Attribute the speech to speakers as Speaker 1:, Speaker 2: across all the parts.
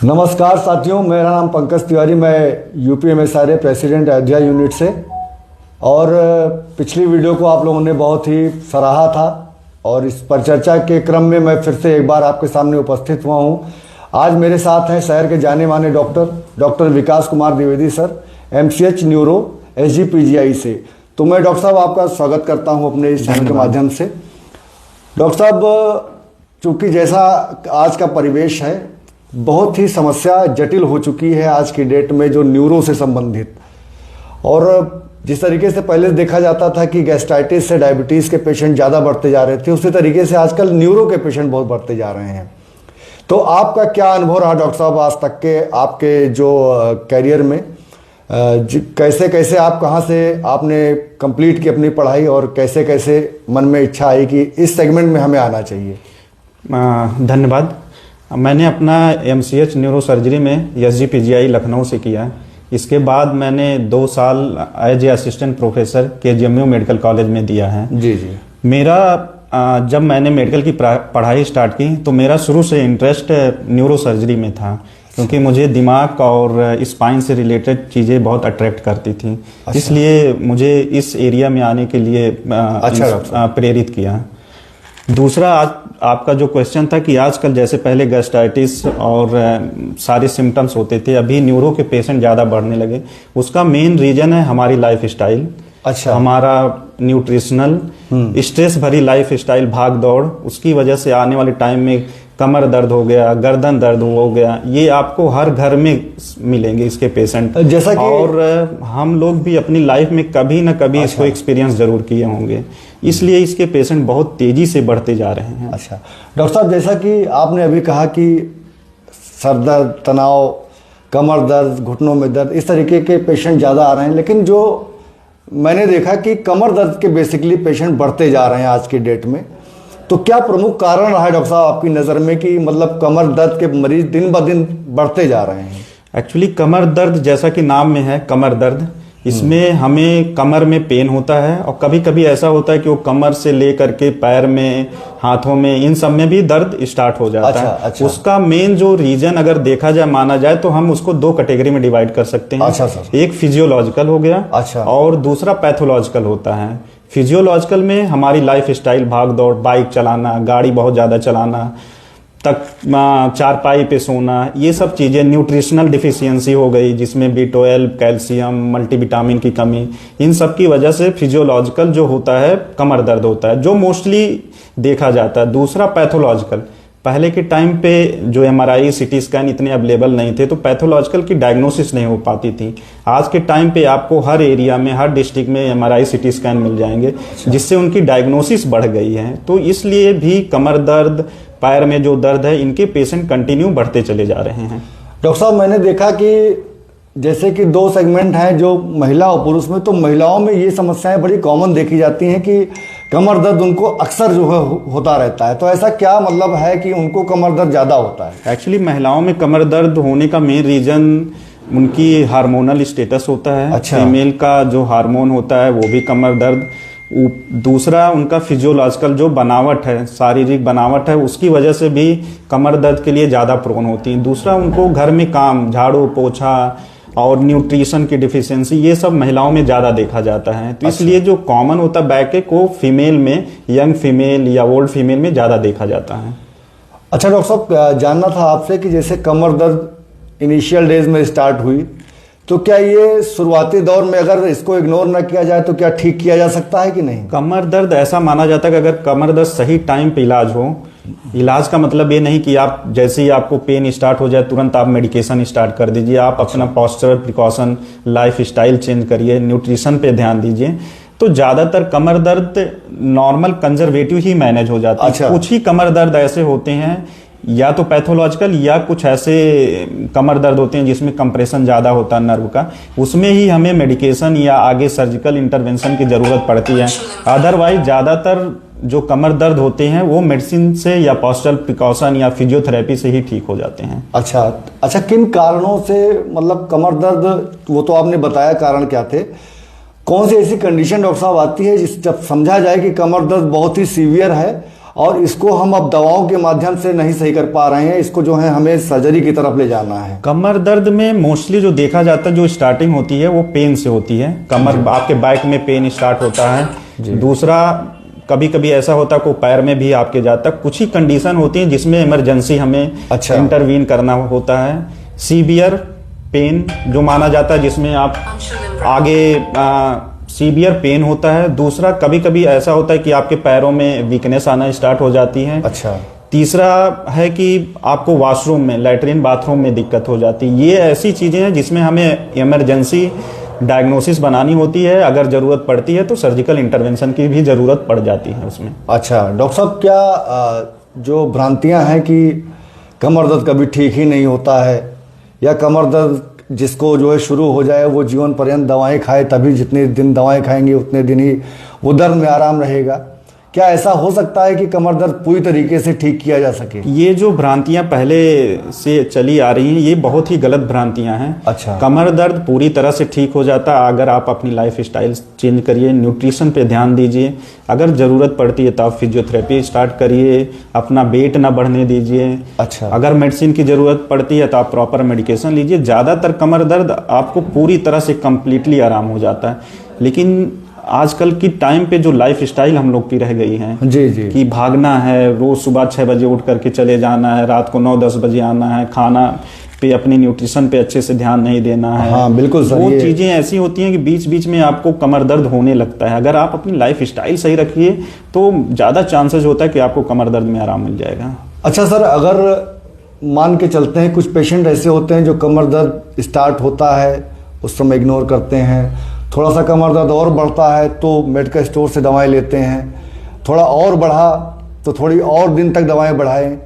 Speaker 1: नमस्कार साथियों, मेरा नाम पंकज तिवारी। मैं यूपीएमएसआरए प्रेसिडेंट अयोध्या यूनिट से। और पिछली वीडियो को आप लोगों ने बहुत ही सराहा था और इस पर चर्चा के क्रम में मैं फिर से एक बार आपके सामने उपस्थित हुआ हूं। आज मेरे साथ हैं शहर के जाने माने doctor Vikas Kumar Dwivedi sir, MCh neuro, SGPGI से। तो मैं डॉक्टर साहब आपका स्वागत करता हूं अपने इस चैनल के माध्यम से। डॉक्टर साहब, चूँकि जैसा आज का परिवेश है, बहुत ही समस्या जटिल हो चुकी है आज की डेट में जो न्यूरो से संबंधित। और जिस तरीके से पहले देखा जाता था कि गैस्ट्राइटिस से डायबिटीज़ के पेशेंट ज़्यादा बढ़ते जा रहे थे, उसी तरीके से आजकल न्यूरो के पेशेंट बहुत बढ़ते जा रहे हैं। तो आपका क्या अनुभव रहा डॉक्टर साहब आज तक के आपके जो कैरियर में? कैसे कैसे आप कहाँ से आपने कंप्लीट की अपनी पढ़ाई और कैसे कैसे मन में इच्छा आई कि इस सेगमेंट में हमें आना चाहिए?
Speaker 2: धन्यवाद। मैंने अपना एमसीएच न्यूरो सर्जरी में एसजीपीजीआई लखनऊ से किया। इसके बाद मैंने 2 साल as a assistant professor KGMU medical college में दिया है।
Speaker 1: जी जी।
Speaker 2: मेरा जब मैंने मेडिकल की पढ़ाई स्टार्ट की तो मेरा शुरू से इंटरेस्ट न्यूरो सर्जरी में था, क्योंकि मुझे दिमाग और स्पाइन से रिलेटेड चीज़ें बहुत अट्रैक्ट करती थी। इसलिए मुझे इस एरिया में आने के लिए प्रेरित किया। दूसरा, आज आपका जो क्वेश्चन था कि आजकल जैसे पहले गैस्ट्राइटिस और सारे सिम्टम्स होते थे, अभी न्यूरो के पेशेंट ज़्यादा बढ़ने लगे। उसका मेन रीज़न है हमारी लाइफ स्टाइल। हमारा न्यूट्रिशनल स्ट्रेस भरी लाइफ स्टाइल, भाग दौड़, उसकी वजह से आने वाले टाइम में कमर दर्द हो गया, गर्दन दर्द हो गया, ये आपको हर घर में मिलेंगे इसके पेशेंट। जैसा कि और हम लोग भी अपनी लाइफ में कभी ना कभी इसको एक्सपीरियंस जरूर किए होंगे, इसलिए इसके पेशेंट बहुत तेजी से बढ़ते जा रहे हैं।
Speaker 1: अच्छा डॉक्टर साहब, जैसा कि आपने अभी कहा कि सर दर्द, तनाव, कमर दर्द, घुटनों में दर्द, इस तरीके के पेशेंट ज़्यादा आ रहे हैं, लेकिन जो मैंने देखा कि कमर दर्द के बेसिकली पेशेंट बढ़ते जा रहे हैं आज की डेट में। तो क्या प्रमुख कारण रहा है डॉक्टर साहब आपकी नज़र में कि मतलब कमर दर्द के मरीज दिन ब दिन बढ़ते जा रहे हैं?
Speaker 2: एक्चुअली कमर दर्द, जैसा कि नाम में है कमर दर्द, इसमें हमें कमर में पेन होता है और कभी कभी ऐसा होता है कि वो कमर से लेकर के पैर में, हाथों में, इन सब में भी दर्द स्टार्ट हो जाता है। अच्छा। उसका मेन जो रीजन अगर देखा जाए, माना जाए, तो हम उसको 2 कैटेगरी में डिवाइड कर सकते हैं।
Speaker 1: अच्छा सर। एक
Speaker 2: फिजियोलॉजिकल हो गया। अच्छा। और दूसरा पैथोलॉजिकल होता है। फिजियोलॉजिकल में हमारी लाइफ स्टाइल, भाग दौड़, बाइक चलाना, गाड़ी बहुत ज़्यादा चलाना, तक चारपाई पे सोना, ये सब चीज़ें। न्यूट्रिशनल डिफिशियंसी हो गई, जिसमें B12, कैल्शियम, मल्टीविटामिन की कमी, इन सब की वजह से फिजियोलॉजिकल जो होता है कमर दर्द होता है, जो मोस्टली देखा जाता है। दूसरा पैथोलॉजिकल, पहले के टाइम पे जो MRI, CT स्कैन इतने अवेलेबल नहीं थे, तो पैथोलॉजिकल की डायग्नोसिस नहीं हो पाती थी। आज के टाइम पे आपको हर एरिया में, हर डिस्ट्रिक्ट में MRI, CT स्कैन मिल जाएंगे, जिससे उनकी डायग्नोसिस बढ़ गई है। तो इसलिए भी कमर दर्द, पैर में जो दर्द है, इनके पेशेंट कंटिन्यू बढ़ते चले जा रहे हैं।
Speaker 1: डॉक्टर साहब, मैंने देखा कि जैसे कि 2 सेगमेंट हैं, जो महिला और पुरुष में, तो महिलाओं में ये समस्याएं बड़ी कॉमन देखी जाती हैं कि कमर दर्द उनको अक्सर जो है होता रहता है। तो ऐसा क्या मतलब है कि उनको कमर दर्द ज़्यादा होता है?
Speaker 2: एक्चुअली महिलाओं में कमर दर्द होने का मेन रीज़न उनकी हार्मोनल स्टेटस होता है। अच्छा। फीमेल का जो हार्मोन होता है वो भी कमर दर्द। दूसरा, उनका फिजियोलॉजिकल जो बनावट है, शारीरिक बनावट है, उसकी वजह से भी कमर दर्द के लिए ज़्यादा प्रोन होती है। दूसरा, उनको घर में काम, झाड़ू पोछा और न्यूट्रिशन की डिफिशियंसी, ये सब महिलाओं में ज़्यादा देखा जाता है। तो इसलिए जो कॉमन होता है बैक को फीमेल में, यंग फीमेल या ओल्ड फीमेल में ज़्यादा देखा जाता है।
Speaker 1: अच्छा डॉक्टर साहब, जानना था आपसे कि जैसे कमर दर्द इनिशियल डेज में स्टार्ट हुई, तो क्या ये शुरुआती दौर में अगर इसको इग्नोर न किया जाए तो क्या ठीक किया जा सकता है कि नहीं?
Speaker 2: कमर दर्द ऐसा माना जाता है कि अगर कमर दर्द सही टाइम पे इलाज हो, इलाज का मतलब ये नहीं कि आप जैसे ही आपको पेन स्टार्ट हो जाए तुरंत आप मेडिकेशन स्टार्ट कर दीजिए। आप अपना posture precaution, life style change करिए, न्यूट्रिशन पे ध्यान दीजिए, तो ज़्यादातर कमर दर्द नॉर्मल कंजर्वेटिव ही मैनेज हो जाता है। कुछ ही कमर दर्द ऐसे होते हैं, या तो पैथोलॉजिकल या कुछ ऐसे कमर दर्द होते हैं जिसमें कंप्रेशन ज़्यादा होता है नर्व का, उसमें ही हमें मेडिकेशन या आगे सर्जिकल इंटरवेंशन की ज़रूरत पड़ती है। अदरवाइज ज़्यादातर जो कमर दर्द होते हैं वो मेडिसिन से या पोस्चरल प्रिकॉशन या फिजियोथेरेपी से ही ठीक हो जाते हैं।
Speaker 1: अच्छा, किन कारणों से मतलब कमर दर्द, वो तो आपने बताया कारण क्या थे, कौन सी ऐसी कंडीशन डॉक्टर साहब आती है जिस जब समझा जाए कि कमर दर्द बहुत ही सीवियर है और इसको हम अब दवाओं के माध्यम से नहीं सही कर पा रहे हैं, इसको जो है हमें सर्जरी की तरफ ले जाना है।
Speaker 2: कमर दर्द में मोस्टली जो देखा जाता है, जो स्टार्टिंग होती है वो पेन से होती है। कमर आपके बैक में पेन स्टार्ट होता है। दूसरा, कभी कभी ऐसा होता है को पैर में भी आपके जाता है। कुछ ही कंडीशन होती है जिसमें इमरजेंसी हमें इंटरवीन करना होता है। सीवियर पेन जो माना जाता है, जिसमें आप आगे सीवियर पेन होता है। दूसरा, कभी कभी ऐसा होता है कि आपके पैरों में वीकनेस आना स्टार्ट हो जाती है।
Speaker 1: अच्छा।
Speaker 2: तीसरा है कि आपको वॉशरूम में, लैट्रिन बाथरूम में दिक्कत हो जाती है। ये ऐसी चीजें हैं जिसमें हमें इमरजेंसी डायग्नोसिस बनानी होती है। अगर जरूरत पड़ती है तो सर्जिकल इंटरवेंशन की भी जरूरत पड़ जाती है उसमें।
Speaker 1: अच्छा डॉक्टर साहब, क्या जो भ्रांतियां हैं कि कमर दर्द कभी ठीक ही नहीं होता है, या कमर दर्द जिसको जो है शुरू हो जाए वो जीवन पर्यंत दवाएं खाए, तभी जितने दिन दवाएं खाएंगे उतने दिन ही वो दर्द में आराम रहेगा, क्या ऐसा हो सकता है कि कमर दर्द पूरी तरीके से ठीक किया जा सके?
Speaker 2: ये जो भ्रांतियां पहले से चली आ रही हैं, ये बहुत ही गलत भ्रांतियां हैं।
Speaker 1: अच्छा।
Speaker 2: कमर दर्द पूरी तरह से ठीक हो जाता है अगर आप अपनी लाइफ स्टाइल चेंज करिए, न्यूट्रिशन पे ध्यान दीजिए। अगर ज़रूरत पड़ती है तो आप फिजियोथेरेपी स्टार्ट करिए, अपना वेट ना बढ़ने दीजिए।
Speaker 1: अच्छा।
Speaker 2: अगर मेडिसिन की ज़रूरत पड़ती है तो आप प्रॉपर मेडिकेशन लीजिए। ज़्यादातर कमर दर्द आपको पूरी तरह से कम्प्लीटली आराम हो जाता है। लेकिन आजकल की टाइम पे जो लाइफ स्टाइल हम लोग की रह गई है,
Speaker 1: जी जी,
Speaker 2: कि भागना है, रोज सुबह 6 बजे उठ करके चले जाना है, रात को 9-10 बजे आना है, खाना पे, अपनी न्यूट्रिशन पे अच्छे से ध्यान नहीं देना है।
Speaker 1: हाँ बिल्कुल सर,
Speaker 2: वो चीजें ऐसी होती हैं कि बीच बीच में आपको कमर दर्द होने लगता है। अगर आप अपनी लाइफ स्टाइल सही रखिए तो ज्यादा चांसेस होता है कि आपको कमर दर्द में आराम मिल जाएगा।
Speaker 1: अच्छा सर, अगर मान के चलते हैं कुछ पेशेंट ऐसे होते हैं जो कमर दर्द स्टार्ट होता है उस समय इग्नोर करते हैं, थोड़ा सा कमर दर्द और बढ़ता है तो मेडिकल स्टोर से दवाएं लेते हैं, थोड़ा और बढ़ा तो थोड़ी और दिन तक दवाएं बढ़ाएं।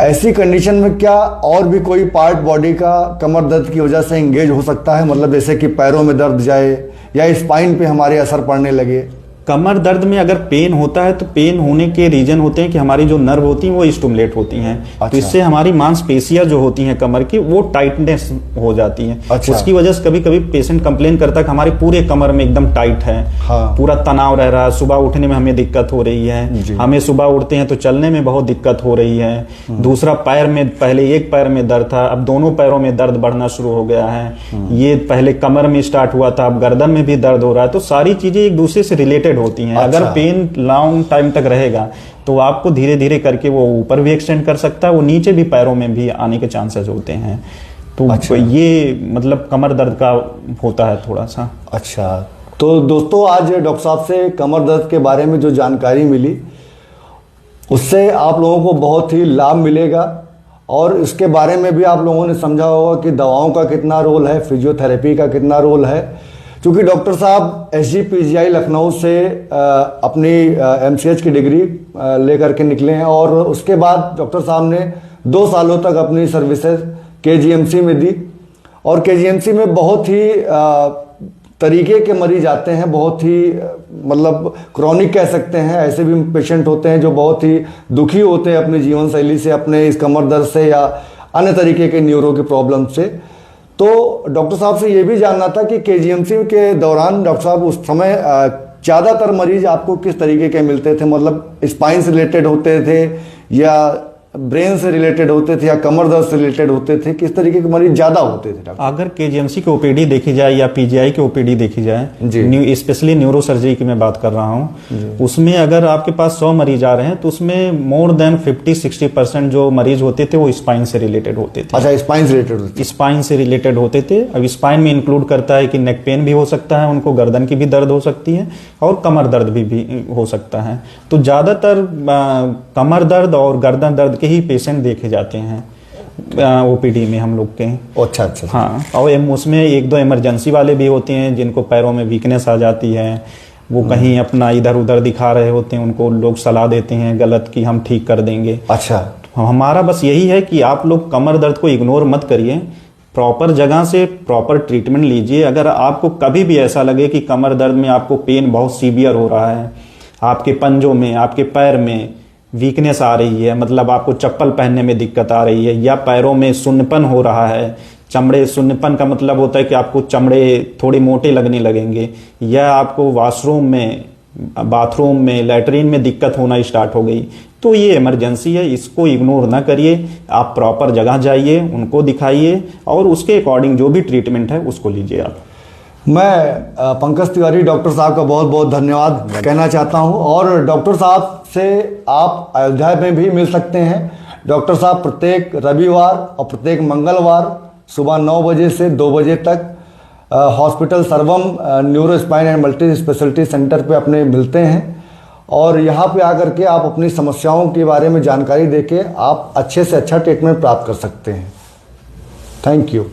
Speaker 1: ऐसी कंडीशन में क्या और भी कोई पार्ट बॉडी का कमर दर्द की वजह से इंगेज हो सकता है? मतलब जैसे कि पैरों में दर्द जाए या स्पाइन पे हमारे असर पड़ने लगे?
Speaker 2: कमर दर्द में अगर पेन होता है तो पेन होने के रीजन होते हैं कि हमारी जो नर्व होती हैं वो स्टिमुलेट होती हैं।
Speaker 1: अच्छा।
Speaker 2: तो इससे हमारी मांसपेशियां जो होती हैं कमर की वो टाइटनेस हो जाती हैं।
Speaker 1: अच्छा।
Speaker 2: उसकी वजह से कभी कभी पेशेंट कंप्लेन करता है कि हमारे पूरे कमर में एकदम टाइट है।
Speaker 1: हाँ।
Speaker 2: पूरा तनाव रह रहा है, सुबह उठने में हमें दिक्कत हो रही है, हमें सुबह उठते हैं तो चलने में बहुत दिक्कत हो रही है। दूसरा, पैर में, पहले एक पैर में दर्द था, अब दोनों पैरों में दर्द बढ़ना शुरू हो गया है। ये पहले कमर में स्टार्ट हुआ था, अब गर्दन में भी दर्द हो रहा है। तो सारी चीजें एक दूसरे से रिलेटेड होती हैं। अगर पेन लॉन्ग टाइम तक रहेगा तो आपको धीरे धीरे करके वो ऊपर भी एक्सटेंड कर सकता है, वो नीचे भी पैरों में भी आने के चांसेस होते हैं। तो
Speaker 1: अच्छा।
Speaker 2: ये मतलब कमर दर्द का होता है थोड़ा सा।
Speaker 1: अच्छा, तो दोस्तों आज डॉक्टर साहब से कमर दर्द के बारे में जो जानकारी मिली उससे आप लोगों को बहुत ही लाभ मिलेगा, और इसके बारे में भी आप लोगों ने समझा होगा कि दवाओं का कितना रोल है, फिजियोथेरेपी का कितना रोल है। क्योंकि डॉक्टर साहब SGPGI लखनऊ से अपनी MCH की डिग्री लेकर के निकले हैं, और उसके बाद डॉक्टर साहब ने 2 सालों तक अपनी सर्विसेज KGMC में दी, और KGMC में बहुत ही तरीके के मरीज आते हैं, बहुत ही मतलब क्रॉनिक कह सकते हैं। ऐसे भी पेशेंट होते हैं जो बहुत ही दुखी होते हैं अपनी जीवन शैली से, अपने इस कमर दर्द से या अन्य तरीके के न्यूरो के प्रॉब्लम से। तो डॉक्टर साहब से ये भी जानना था कि KGMC के दौरान डॉक्टर साहब उस समय ज़्यादातर मरीज आपको किस तरीके के मिलते थे? मतलब स्पाइन से रिलेटेड होते थे या ब्रेन से रिलेटेड होते थे या कमर दर्द से रिलेटेड होते थे? किस तरीके के मरीज ज्यादा होते थे डॉक्टर?
Speaker 2: अगर KGMC की OPD देखी जाए या PGI की OPD देखी जाए, स्पेशली न्यूरो सर्जरी की मैं बात कर रहा हूँ, उसमें अगर आपके पास 100 मरीज आ रहे हैं तो उसमें मोर देन 50-60% जो मरीज होते थे वो स्पाइन से रिलेटेड होते थे।
Speaker 1: अच्छा, स्पाइन से रिलेटेड होते थे।
Speaker 2: स्पाइन से रिलेटेड होते थे। अब स्पाइन में इंक्लूड करता है कि नेक पेन भी हो सकता है, उनको गर्दन की भी दर्द हो सकती है, और कमर दर्द भी हो सकता है। तो ज्यादातर कमर दर्द और गर्दन दर्द के ही पेशेंट देखे जाते हैं OPD में हम लोग के।
Speaker 1: अच्छा अच्छा।
Speaker 2: हाँ, और उसमें 1-2 इमरजेंसी वाले भी होते हैं जिनको पैरों में वीकनेस आ जाती है, वो कहीं अपना इधर उधर दिखा रहे होते हैं, उनको लोग सलाह देते हैं गलत कि हम ठीक कर देंगे।
Speaker 1: अच्छा,
Speaker 2: हमारा बस यही है कि आप लोग कमर दर्द को इग्नोर मत करिए, प्रॉपर जगह से प्रॉपर ट्रीटमेंट लीजिए। अगर आपको कभी भी ऐसा लगे कि कमर दर्द में आपको पेन बहुत सीवियर हो रहा है, आपके पंजों में, आपके पैर में वीकनेस आ रही है, मतलब आपको चप्पल पहनने में दिक्कत आ रही है, या पैरों में सुन्नपन हो रहा है, चमड़े, सुन्नपन का मतलब होता है कि आपको चमड़े थोड़े मोटे लगने लगेंगे, या आपको वॉशरूम में बाथरूम में, लैट्रीन में दिक्कत होना स्टार्ट हो गई, तो ये इमरजेंसी है, इसको इग्नोर ना करिए। आप प्रॉपर जगह जाइए, उनको दिखाइए और उसके अकॉर्डिंग जो भी ट्रीटमेंट है उसको लीजिए आप।
Speaker 1: मैं पंकज तिवारी डॉक्टर साहब का बहुत बहुत धन्यवाद कहना चाहता हूं। और डॉक्टर साहब से आप अयोध्या में भी मिल सकते हैं। डॉक्टर साहब प्रत्येक रविवार और प्रत्येक मंगलवार सुबह 9 बजे से 2 बजे तक हॉस्पिटल सर्वम neuro spine and multi speciality centre पे अपने मिलते हैं। और यहाँ पे आकर के आप अपनी समस्याओं के बारे में जानकारी देके आप अच्छे से अच्छा ट्रीटमेंट प्राप्त कर सकते हैं। Thank you.